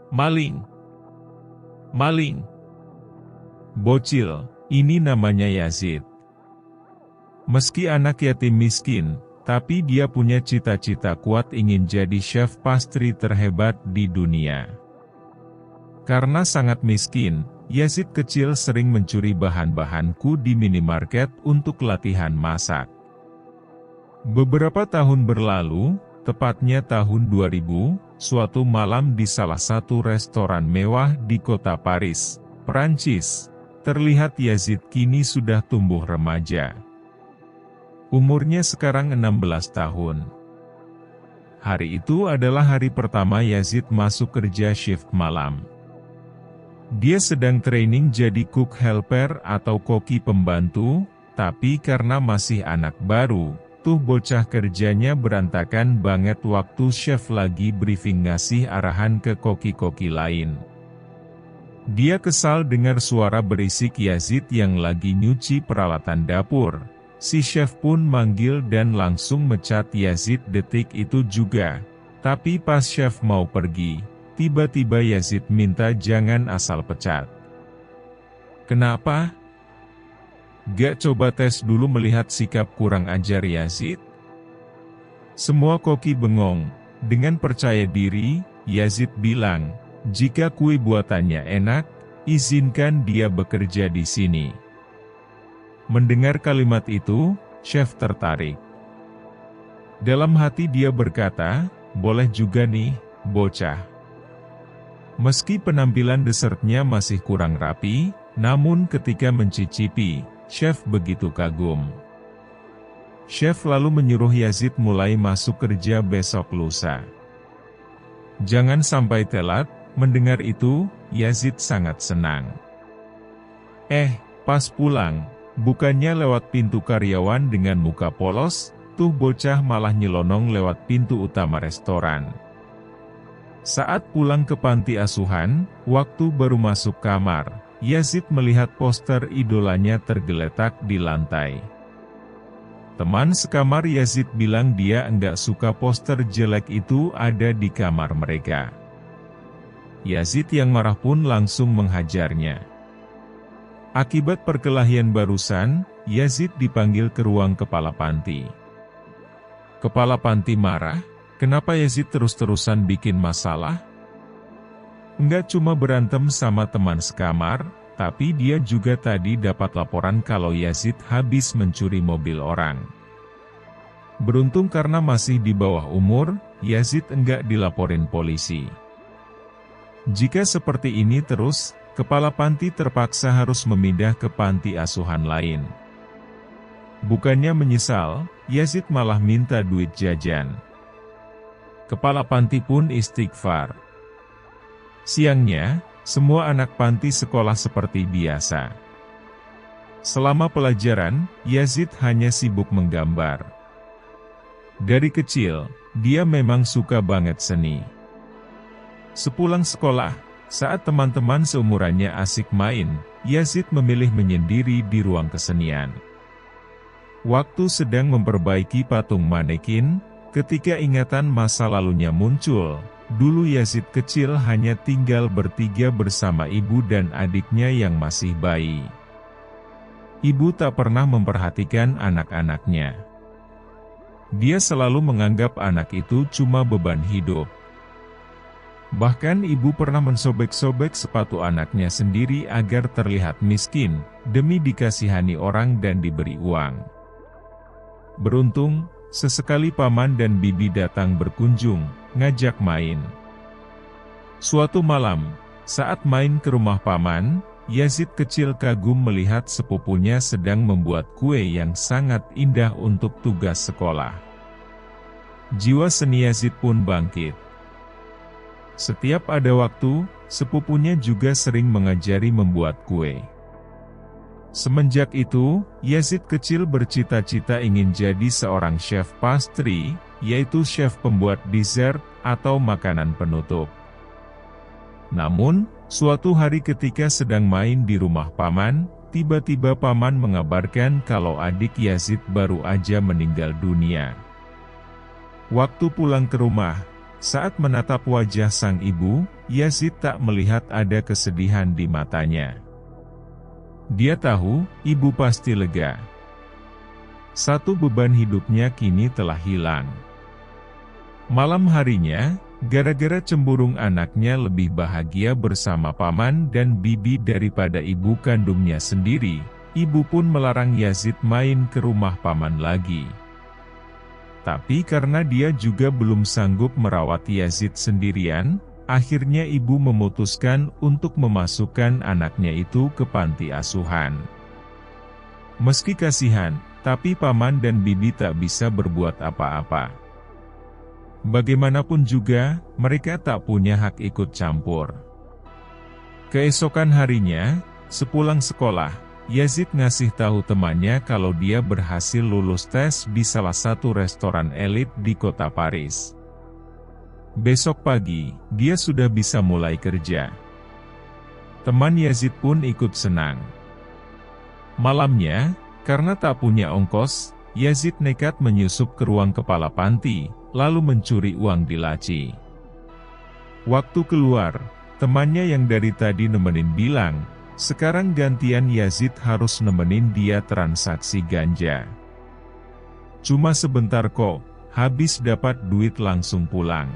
Maling! Maling! Bocil, ini namanya Yazid. Meski anak yatim miskin, tapi dia punya cita-cita kuat ingin jadi chef pastry terhebat di dunia. Karena sangat miskin, Yazid kecil sering mencuri bahan-bahanku di minimarket untuk latihan masak. Beberapa tahun berlalu, tepatnya tahun 2000, suatu malam di salah satu restoran mewah di kota Paris, Perancis, terlihat Yazid kini sudah tumbuh remaja. Umurnya sekarang 16 tahun. Hari itu adalah hari pertama Yazid masuk kerja shift malam. Dia sedang training jadi cook helper atau koki pembantu, tapi karena masih anak baru, tuh bocah kerjanya berantakan banget waktu chef lagi briefing ngasih arahan ke koki-koki lain. Dia kesal dengar suara berisik Yazid yang lagi nyuci peralatan dapur. Si chef pun manggil dan langsung mecat Yazid detik itu juga. Tapi pas chef mau pergi, tiba-tiba Yazid minta jangan asal pecat. Kenapa? Gak coba tes dulu melihat sikap kurang ajar Yazid? Semua koki bengong. Dengan percaya diri, Yazid bilang, jika kue buatannya enak, izinkan dia bekerja di sini. Mendengar kalimat itu, chef tertarik. Dalam hati dia berkata, boleh juga nih, bocah. Meski penampilan dessertnya masih kurang rapi, namun ketika mencicipi, chef begitu kagum. Chef lalu menyuruh Yazid mulai masuk kerja besok lusa. Jangan sampai telat. Mendengar itu, Yazid sangat senang. Pas pulang, bukannya lewat pintu karyawan dengan muka polos, tuh bocah malah nyelonong lewat pintu utama restoran. Saat pulang ke panti asuhan, waktu baru masuk kamar, Yazid melihat poster idolanya tergeletak di lantai. Teman sekamar Yazid bilang dia enggak suka poster jelek itu ada di kamar mereka. Yazid yang marah pun langsung menghajarnya. Akibat perkelahian barusan, Yazid dipanggil ke ruang kepala panti. Kepala panti marah, kenapa Yazid terus-terusan bikin masalah? Enggak cuma berantem sama teman sekamar, tapi dia juga tadi dapat laporan kalau Yazid habis mencuri mobil orang. Beruntung karena masih di bawah umur, Yazid enggak dilaporin polisi. Jika seperti ini terus, kepala panti terpaksa harus memindah ke panti asuhan lain. Bukannya menyesal, Yazid malah minta duit jajan. Kepala panti pun istighfar. Siangnya, semua anak panti sekolah seperti biasa. Selama pelajaran, Yazid hanya sibuk menggambar. Dari kecil, dia memang suka banget seni. Sepulang sekolah, saat teman-teman seumurannya asik main, Yazid memilih menyendiri di ruang kesenian. Waktu sedang memperbaiki patung manekin, ketika ingatan masa lalunya muncul, dulu Yazid kecil hanya tinggal bertiga bersama ibu dan adiknya yang masih bayi. Ibu tak pernah memperhatikan anak-anaknya. Dia selalu menganggap anak itu cuma beban hidup. Bahkan ibu pernah mensobek-sobek sepatu anaknya sendiri agar terlihat miskin, demi dikasihani orang dan diberi uang. Beruntung, sesekali paman dan bibi datang berkunjung, ngajak main. Suatu malam, saat main ke rumah paman, Yazid kecil kagum melihat sepupunya sedang membuat kue yang sangat indah untuk tugas sekolah. Jiwa seni Yazid pun bangkit. Setiap ada waktu, sepupunya juga sering mengajari membuat kue. Semenjak itu, Yazid kecil bercita-cita ingin jadi seorang chef pastry, yaitu chef pembuat dessert atau makanan penutup. Namun, suatu hari ketika sedang main di rumah paman, tiba-tiba paman mengabarkan kalau adik Yazid baru aja meninggal dunia. Waktu pulang ke rumah, Saat menatap wajah sang ibu, Yazid tak melihat ada kesedihan di matanya. Dia tahu, ibu pasti lega. Satu beban hidupnya kini telah hilang. Malam harinya, gara-gara cemburung anaknya lebih bahagia bersama paman dan bibi daripada ibu kandungnya sendiri, ibu pun melarang Yazid main ke rumah paman lagi. Tapi karena dia juga belum sanggup merawat Yazid sendirian, akhirnya ibu memutuskan untuk memasukkan anaknya itu ke panti asuhan. Meski kasihan, tapi paman dan bibi tak bisa berbuat apa-apa. Bagaimanapun juga, mereka tak punya hak ikut campur. Keesokan harinya, sepulang sekolah, Yazid ngasih tahu temannya kalau dia berhasil lulus tes di salah satu restoran elit di kota Paris. Besok pagi, dia sudah bisa mulai kerja. Teman Yazid pun ikut senang. Malamnya, karena tak punya ongkos, Yazid nekat menyusup ke ruang kepala panti, lalu mencuri uang di laci. Waktu keluar, temannya yang dari tadi nemenin bilang, sekarang gantian Yazid harus nemenin dia transaksi ganja. Cuma sebentar kok, habis dapat duit langsung pulang.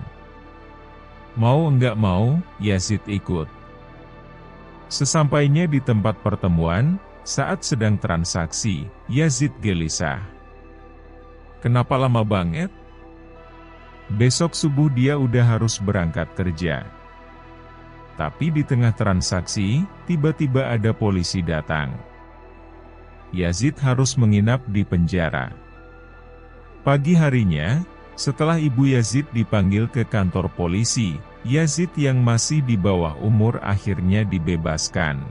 Mau enggak mau, Yazid ikut. Sesampainya di tempat pertemuan, saat sedang transaksi, Yazid gelisah. Kenapa lama banget? Besok subuh dia udah harus berangkat kerja. Tapi di tengah transaksi, tiba-tiba ada polisi datang. Yazid harus menginap di penjara. Pagi harinya, setelah ibu Yazid dipanggil ke kantor polisi, Yazid yang masih di bawah umur akhirnya dibebaskan.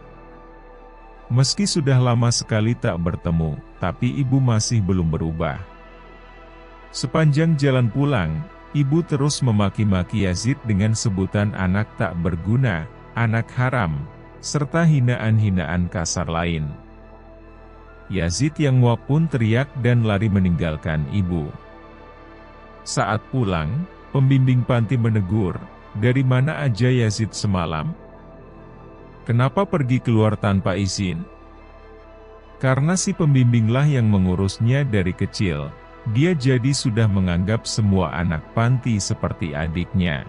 Meski sudah lama sekali tak bertemu, tapi ibu masih belum berubah. Sepanjang jalan pulang, ibu terus memaki-maki Yazid dengan sebutan anak tak berguna, anak haram, serta hinaan-hinaan kasar lain. Yazid yang muak pun teriak dan lari meninggalkan ibu. Saat pulang, pembimbing panti menegur, "Dari mana aja Yazid semalam? Kenapa pergi keluar tanpa izin?" Karena si pembimbinglah yang mengurusnya dari kecil, dia jadi sudah menganggap semua anak panti seperti adiknya.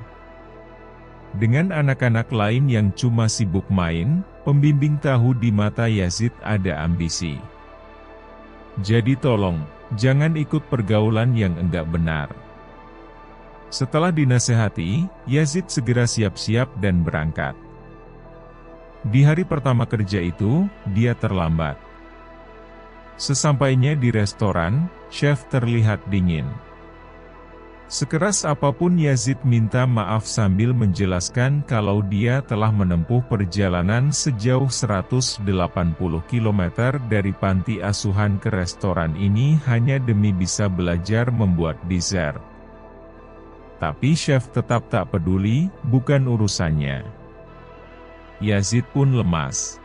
Dengan anak-anak lain yang cuma sibuk main, pembimbing tahu di mata Yazid ada ambisi. Jadi tolong, jangan ikut pergaulan yang enggak benar. Setelah dinasehati, Yazid segera siap-siap dan berangkat. Di hari pertama kerja itu, dia terlambat. Sesampainya di restoran, chef terlihat dingin. Sekeras apapun Yazid minta maaf sambil menjelaskan kalau dia telah menempuh perjalanan sejauh 180 km dari panti asuhan ke restoran ini hanya demi bisa belajar membuat dessert. Tapi chef tetap tak peduli, bukan urusannya. Yazid pun lemas.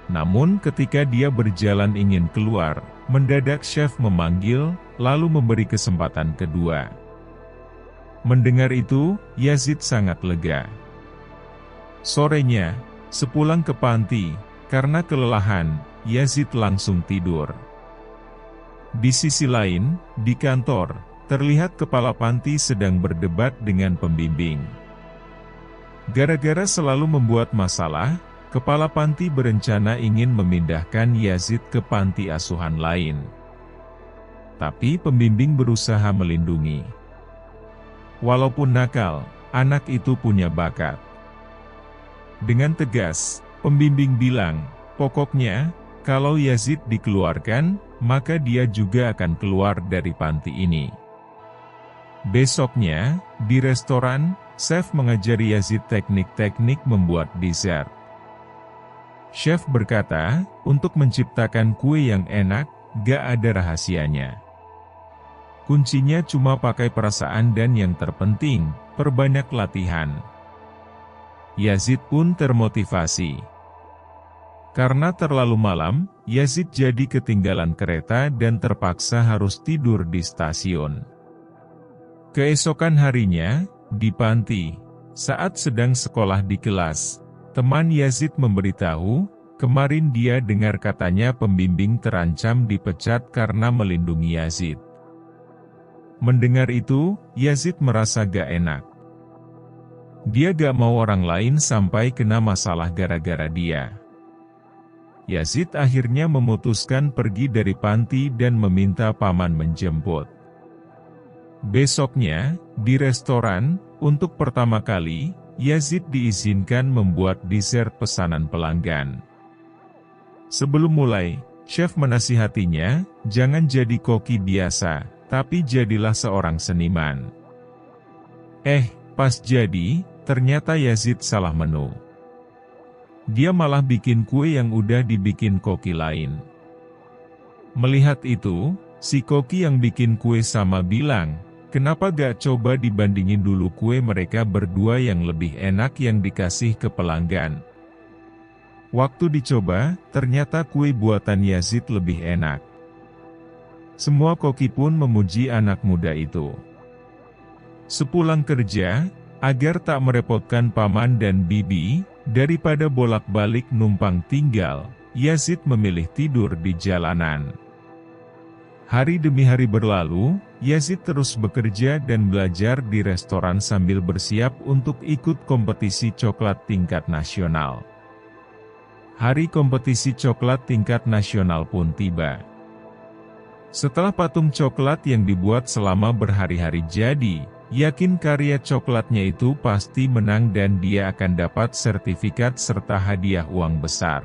Namun ketika dia berjalan ingin keluar, mendadak chef memanggil, lalu memberi kesempatan kedua. Mendengar itu, Yazid sangat lega. Sorenya, sepulang ke panti, karena kelelahan, Yazid langsung tidur. Di sisi lain, di kantor, terlihat kepala panti sedang berdebat dengan pembimbing. Gara-gara selalu membuat masalah, kepala panti berencana ingin memindahkan Yazid ke panti asuhan lain. Tapi pembimbing berusaha melindungi. Walaupun nakal, anak itu punya bakat. Dengan tegas, pembimbing bilang, pokoknya, kalau Yazid dikeluarkan, maka dia juga akan keluar dari panti ini. Besoknya, di restoran, chef mengajari Yazid teknik-teknik membuat dessert. Chef berkata, untuk menciptakan kue yang enak, gak ada rahasianya. Kuncinya cuma pakai perasaan dan yang terpenting, perbanyak latihan. Yazid pun termotivasi. Karena terlalu malam, Yazid jadi ketinggalan kereta dan terpaksa harus tidur di stasiun. Keesokan harinya, di panti, saat sedang sekolah di kelas, teman Yazid memberitahu, kemarin dia dengar katanya pembimbing terancam dipecat karena melindungi Yazid. Mendengar itu, Yazid merasa gak enak. Dia gak mau orang lain sampai kena masalah gara-gara dia. Yazid akhirnya memutuskan pergi dari panti dan meminta paman menjemput. Besoknya, di restoran, untuk pertama kali, Yazid diizinkan membuat dessert pesanan pelanggan. Sebelum mulai, chef menasihatinya, jangan jadi koki biasa, tapi jadilah seorang seniman. Pas jadi, ternyata Yazid salah menu. Dia malah bikin kue yang udah dibikin koki lain. Melihat itu, si koki yang bikin kue sama bilang, kenapa gak coba dibandingin dulu kue mereka berdua yang lebih enak yang dikasih ke pelanggan. Waktu dicoba, ternyata kue buatan Yazid lebih enak. Semua koki pun memuji anak muda itu. Sepulang kerja, agar tak merepotkan paman dan bibi, daripada bolak-balik numpang tinggal, Yazid memilih tidur di jalanan. Hari demi hari berlalu, Yazid terus bekerja dan belajar di restoran sambil bersiap untuk ikut kompetisi coklat tingkat nasional. Hari kompetisi coklat tingkat nasional pun tiba. Setelah patung coklat yang dibuat selama berhari-hari jadi, yakin karya coklatnya itu pasti menang dan dia akan dapat sertifikat serta hadiah uang besar.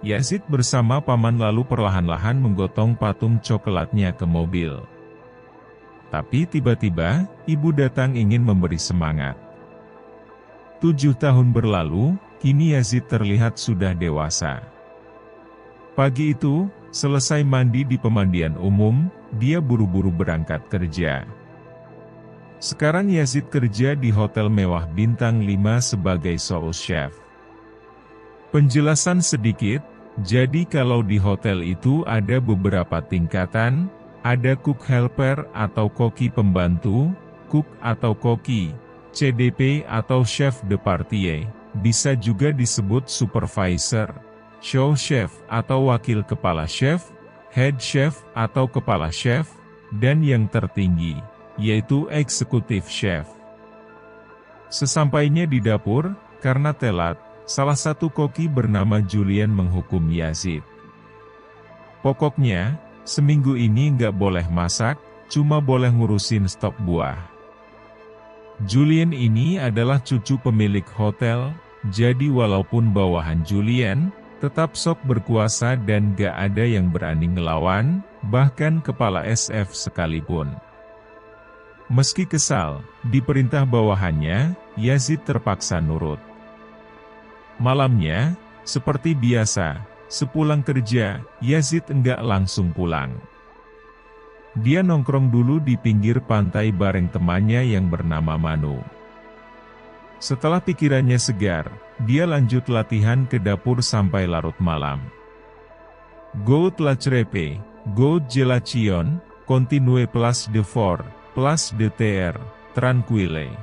Yazid bersama paman lalu perlahan-lahan menggotong patung coklatnya ke mobil. Tapi tiba-tiba, ibu datang ingin memberi semangat. 7 tahun berlalu, kini Yazid terlihat sudah dewasa. Pagi itu, selesai mandi di pemandian umum, dia buru-buru berangkat kerja. Sekarang Yazid kerja di hotel mewah bintang 5 sebagai sous chef. Penjelasan sedikit, jadi kalau di hotel itu ada beberapa tingkatan, ada cook helper atau koki pembantu, cook atau koki, CDP atau chef de partie, bisa juga disebut supervisor, show chef atau wakil kepala chef, head chef atau kepala chef, dan yang tertinggi, yaitu eksekutif chef. Sesampainya di dapur, karena telat, salah satu koki bernama Julian menghukum Yazid. Pokoknya, seminggu ini nggak boleh masak, cuma boleh ngurusin stok buah. Julian ini adalah cucu pemilik hotel, jadi walaupun bawahan Julian, tetap sok berkuasa dan gak ada yang berani ngelawan, bahkan kepala SF sekalipun. Meski kesal, diperintah bawahannya, Yazid terpaksa nurut. Malamnya, seperti biasa, sepulang kerja, Yazid enggak langsung pulang. Dia nongkrong dulu di pinggir pantai bareng temannya yang bernama Manu. Setelah pikirannya segar, dia lanjut latihan ke dapur sampai larut malam. Goût la crêpe, goût gelation, continue place de fort, place de terre, tranquille.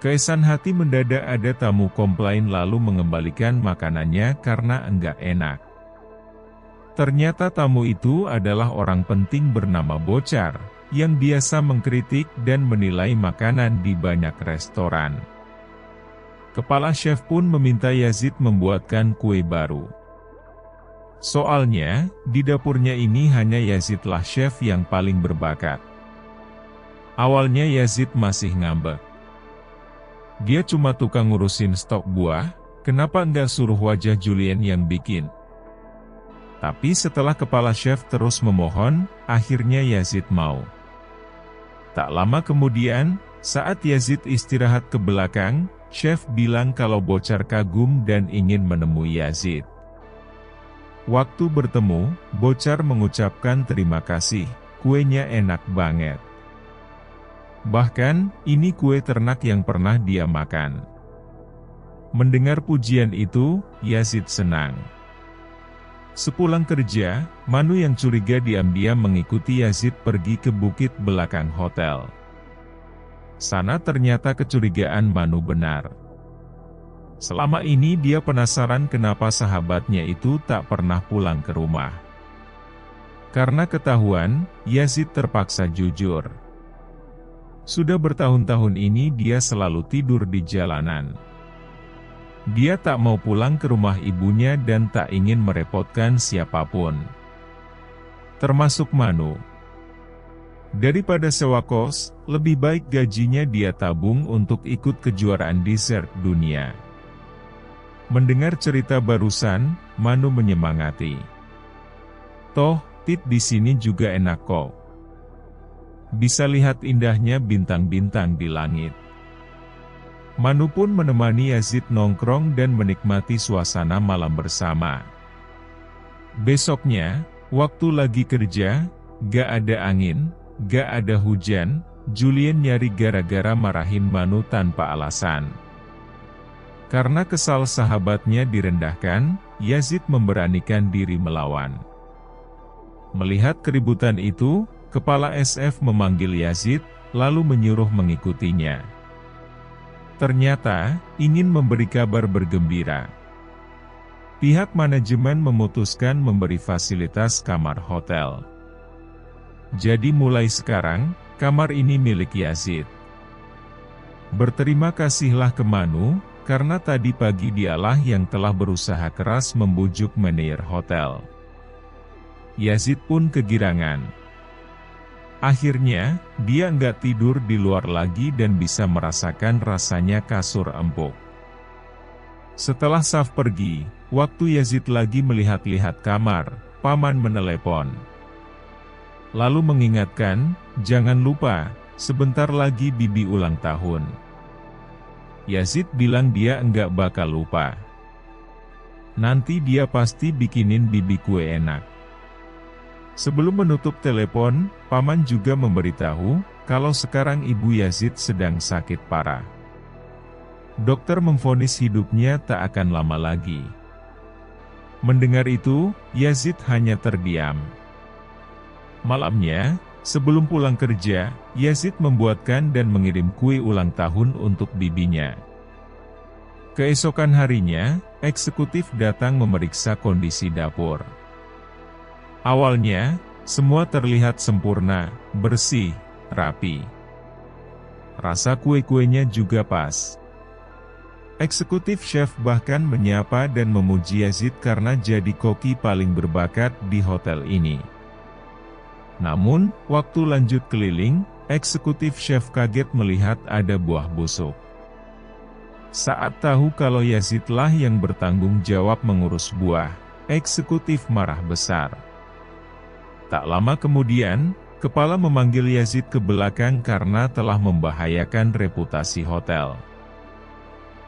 Keesan hati mendadak ada tamu komplain lalu mengembalikan makanannya karena enggak enak. Ternyata tamu itu adalah orang penting bernama Bocar, yang biasa mengkritik dan menilai makanan di banyak restoran. Kepala chef pun meminta Yazid membuatkan kue baru. Soalnya, di dapurnya ini hanya Yazidlah chef yang paling berbakat. Awalnya Yazid masih ngambek. Dia cuma tukang ngurusin stok buah, kenapa enggak suruh wajah Julian yang bikin? Tapi setelah kepala chef terus memohon, akhirnya Yazid mau. Tak lama kemudian, saat Yazid istirahat ke belakang, chef bilang kalau Bocar kagum dan ingin menemui Yazid. Waktu bertemu, Bocar mengucapkan terima kasih, kuenya enak banget. Bahkan, ini kue ternak yang pernah dia makan. Mendengar pujian itu, Yazid senang. Sepulang kerja, Manu yang curiga diam-diam mengikuti Yazid pergi ke bukit belakang hotel. Sana ternyata kecurigaan Manu benar. Selama ini dia penasaran kenapa sahabatnya itu tak pernah pulang ke rumah. Karena ketahuan, Yazid terpaksa jujur. Sudah bertahun-tahun ini dia selalu tidur di jalanan. Dia tak mau pulang ke rumah ibunya dan tak ingin merepotkan siapapun, termasuk Manu. Daripada sewa kos, lebih baik gajinya dia tabung untuk ikut kejuaraan dessert dunia. Mendengar cerita barusan, Manu menyemangati. Toh, Tit di sini juga enak kok. Bisa lihat indahnya bintang-bintang di langit. Manu pun menemani Yazid nongkrong dan menikmati suasana malam bersama. Besoknya, waktu lagi kerja, gak ada angin, gak ada hujan, Julien nyari gara-gara marahin Manu tanpa alasan. Karena kesal sahabatnya direndahkan, Yazid memberanikan diri melawan. Melihat keributan itu, kepala SF memanggil Yazid, lalu menyuruh mengikutinya. Ternyata, ingin memberi kabar bergembira. Pihak manajemen memutuskan memberi fasilitas kamar hotel. Jadi mulai sekarang, kamar ini milik Yazid. Berterima kasihlah ke Manu, karena tadi pagi dialah yang telah berusaha keras membujuk manajer hotel. Yazid pun kegirangan. Akhirnya, dia nggak tidur di luar lagi dan bisa merasakan rasanya kasur empuk. Setelah Saf pergi, waktu Yazid lagi melihat-lihat kamar, paman menelepon. Lalu mengingatkan, jangan lupa, sebentar lagi bibi ulang tahun. Yazid bilang dia enggak bakal lupa. Nanti dia pasti bikinin bibi kue enak. Sebelum menutup telepon, paman juga memberitahu, kalau sekarang ibu Yazid sedang sakit parah. Dokter memvonis hidupnya tak akan lama lagi. Mendengar itu, Yazid hanya terdiam. Malamnya, sebelum pulang kerja, Yazid membuatkan dan mengirim kue ulang tahun untuk bibinya. Keesokan harinya, eksekutif datang memeriksa kondisi dapur. Awalnya, semua terlihat sempurna, bersih, rapi. Rasa kue-kuenya juga pas. Eksekutif chef bahkan menyapa dan memuji Yazid karena jadi koki paling berbakat di hotel ini. Namun, waktu lanjut keliling, eksekutif chef kaget melihat ada buah busuk. Saat tahu kalau Yazidlah yang bertanggung jawab mengurus buah, eksekutif marah besar. Tak lama kemudian, kepala memanggil Yazid ke belakang karena telah membahayakan reputasi hotel.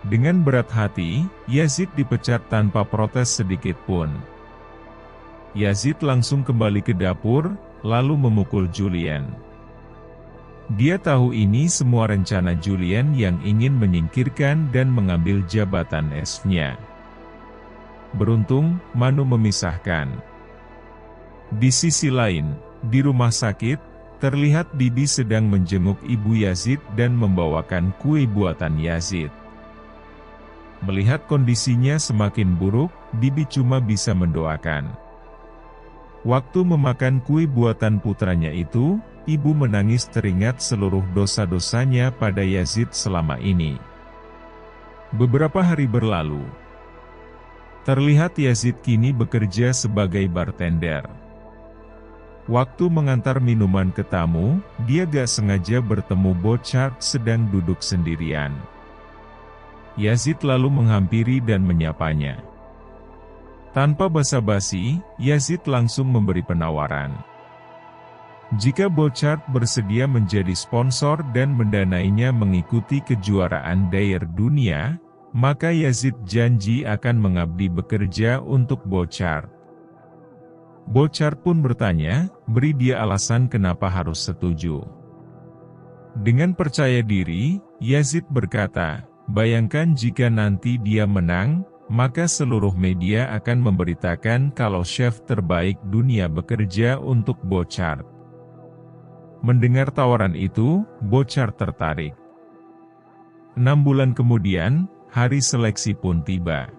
Dengan berat hati, Yazid dipecat tanpa protes sedikit pun. Yazid langsung kembali ke dapur, lalu memukul Julien. Dia tahu ini semua rencana Julien yang ingin menyingkirkan dan mengambil jabatan S-nya. Beruntung, Manu memisahkan. Di sisi lain, di rumah sakit, terlihat Bibi sedang menjenguk ibu Yazid dan membawakan kue buatan Yazid. Melihat kondisinya semakin buruk, Bibi cuma bisa mendoakan. Waktu memakan kue buatan putranya itu, ibu menangis teringat seluruh dosa-dosanya pada Yazid selama ini. Beberapa hari berlalu. Terlihat Yazid kini bekerja sebagai bartender. Waktu mengantar minuman ke tamu, dia gak sengaja bertemu Bochart sedang duduk sendirian. Yazid lalu menghampiri dan menyapanya. Tanpa basa-basi, Yazid langsung memberi penawaran. Jika Bochart bersedia menjadi sponsor dan mendanainya mengikuti kejuaraan dessert dunia, maka Yazid janji akan mengabdi bekerja untuk Bochart. Bochart pun bertanya, beri dia alasan kenapa harus setuju. Dengan percaya diri, Yazid berkata, bayangkan jika nanti dia menang, maka seluruh media akan memberitakan kalau chef terbaik dunia bekerja untuk Bouchard. Mendengar tawaran itu, Bouchard tertarik. 6 bulan kemudian, hari seleksi pun tiba.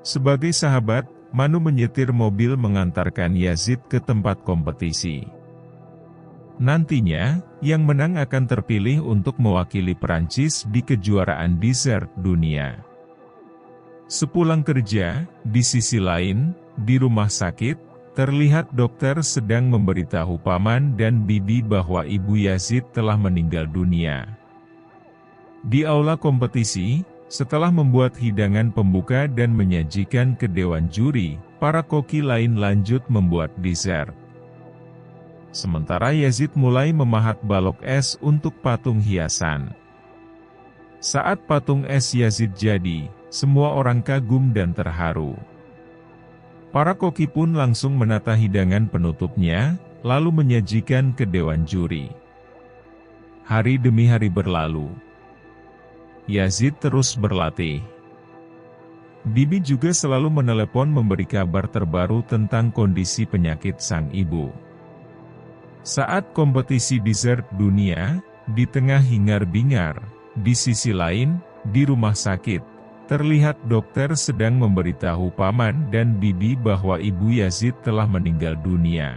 Sebagai sahabat, Manu menyetir mobil mengantarkan Yazid ke tempat kompetisi. Nantinya, yang menang akan terpilih untuk mewakili Perancis di kejuaraan dessert dunia. Sepulang kerja, di sisi lain, di rumah sakit, terlihat dokter sedang memberitahu paman dan bibi bahwa ibu Yazid telah meninggal dunia. Di aula kompetisi, setelah membuat hidangan pembuka dan menyajikan ke dewan juri, para koki lain lanjut membuat dessert. Sementara Yazid mulai memahat balok es untuk patung hiasan. Saat patung es Yazid jadi, semua orang kagum dan terharu. Para koki pun langsung menata hidangan penutupnya, lalu menyajikan ke dewan juri. Hari demi hari berlalu. Yazid terus berlatih. Bibi juga selalu menelepon memberi kabar terbaru tentang kondisi penyakit sang ibu. Saat kompetisi dessert dunia, di tengah hingar-bingar, di sisi lain, di rumah sakit, terlihat dokter sedang memberitahu paman dan bibi bahwa ibu Yazid telah meninggal dunia.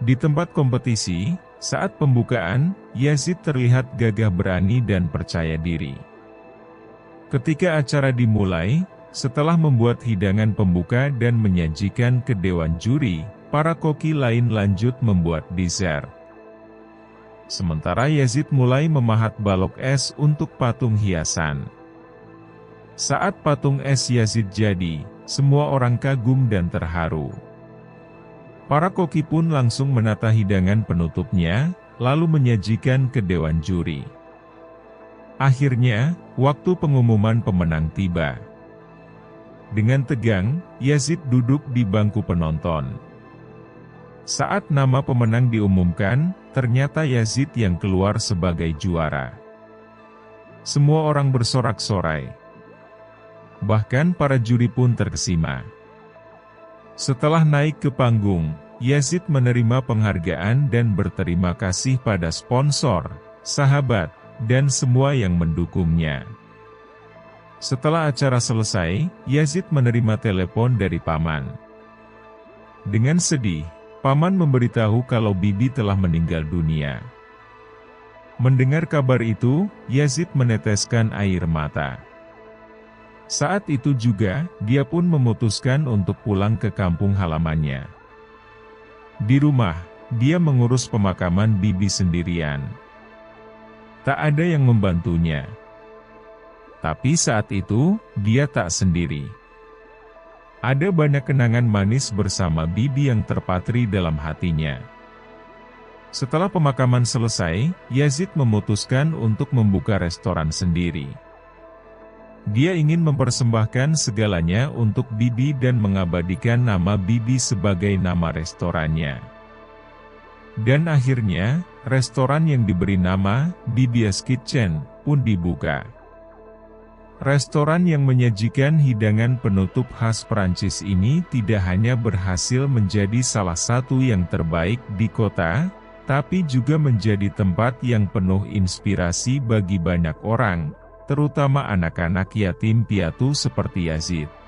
Di tempat kompetisi, saat pembukaan, Yazid terlihat gagah berani dan percaya diri. Ketika acara dimulai, setelah membuat hidangan pembuka dan menyajikan ke dewan juri, para koki lain lanjut membuat dessert. Sementara Yazid mulai memahat balok es untuk patung hiasan. Saat patung es Yazid jadi, semua orang kagum dan terharu. Para koki pun langsung menata hidangan penutupnya, lalu menyajikan ke dewan juri. Akhirnya, waktu pengumuman pemenang tiba. Dengan tegang, Yazid duduk di bangku penonton. Saat nama pemenang diumumkan, ternyata Yazid yang keluar sebagai juara. Semua orang bersorak-sorai. Bahkan para juri pun terkesima. Setelah naik ke panggung, Yazid menerima penghargaan dan berterima kasih pada sponsor, sahabat, dan semua yang mendukungnya. Setelah acara selesai, Yazid menerima telepon dari paman. Dengan sedih, paman memberitahu kalau bibi telah meninggal dunia. Mendengar kabar itu, Yazid meneteskan air mata. Saat itu juga, dia pun memutuskan untuk pulang ke kampung halamannya. Di rumah, dia mengurus pemakaman bibi sendirian. Tak ada yang membantunya. Tapi saat itu, dia tak sendiri. Ada banyak kenangan manis bersama bibi yang terpatri dalam hatinya. Setelah pemakaman selesai, Yazid memutuskan untuk membuka restoran sendiri. Dia ingin mempersembahkan segalanya untuk bibi dan mengabadikan nama bibi sebagai nama restorannya. Dan akhirnya, restoran yang diberi nama Bibi's Kitchen pun dibuka. Restoran yang menyajikan hidangan penutup khas Prancis ini tidak hanya berhasil menjadi salah satu yang terbaik di kota, tapi juga menjadi tempat yang penuh inspirasi bagi banyak orang, terutama anak-anak yatim piatu seperti Yazid.